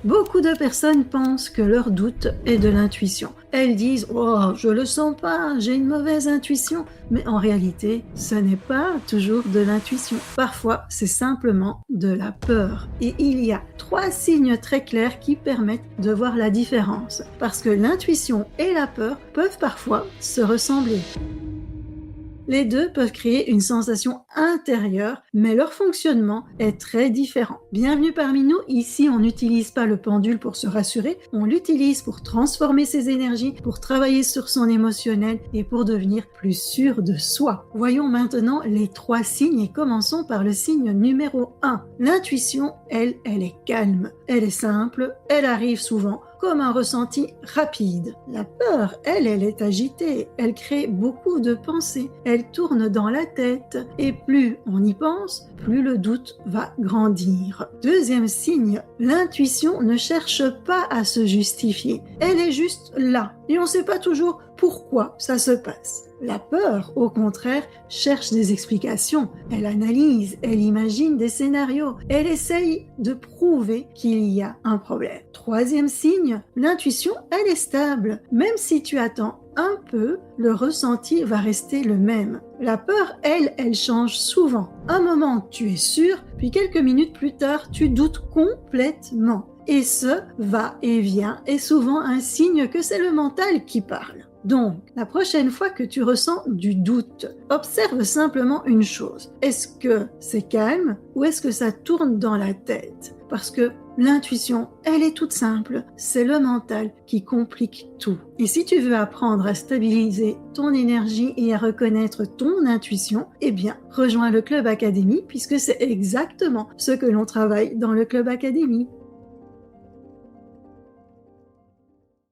Beaucoup de personnes pensent que leur doute est de l'intuition. Elles disent « Oh, je le sens pas, j'ai une mauvaise intuition ». Mais en réalité, ce n'est pas toujours de l'intuition. Parfois, c'est simplement de la peur. Et il y a 3 signes très clairs qui permettent de voir la différence. Parce que l'intuition et la peur peuvent parfois se ressembler. Les deux peuvent créer une sensation intérieure, mais leur fonctionnement est très différent. Bienvenue parmi nous, ici on n'utilise pas le pendule pour se rassurer, on l'utilise pour transformer ses énergies, pour travailler sur son émotionnel et pour devenir plus sûr de soi. Voyons maintenant les 3 signes et commençons par le signe numéro 1. L'intuition, elle est calme, elle est simple, elle arrive souvent, comme un ressenti rapide. La peur, elle est agitée, elle crée beaucoup de pensées, elle tourne dans la tête, et plus on y pense, plus le doute va grandir. Deuxième signe, l'intuition ne cherche pas à se justifier, elle est juste là, et on ne sait pas toujours pourquoi ça se passe. La peur, au contraire, cherche des explications, elle analyse, elle imagine des scénarios, elle essaye de prouver qu'il y a un problème. Troisième signe, l'intuition, elle est stable. Même si tu attends un peu, le ressenti va rester le même. La peur, elle change souvent. Un moment, tu es sûr, puis quelques minutes plus tard, tu doutes complètement. Et ce va-et-vient est souvent un signe que c'est le mental qui parle. Donc, la prochaine fois que tu ressens du doute, observe simplement une chose. Est-ce que c'est calme ou est-ce que ça tourne dans la tête? Parce que l'intuition, elle est toute simple. C'est le mental qui complique tout. Et si tu veux apprendre à stabiliser ton énergie et à reconnaître ton intuition, eh bien, rejoins le Club Académie puisque c'est exactement ce que l'on travaille dans le Club Académie.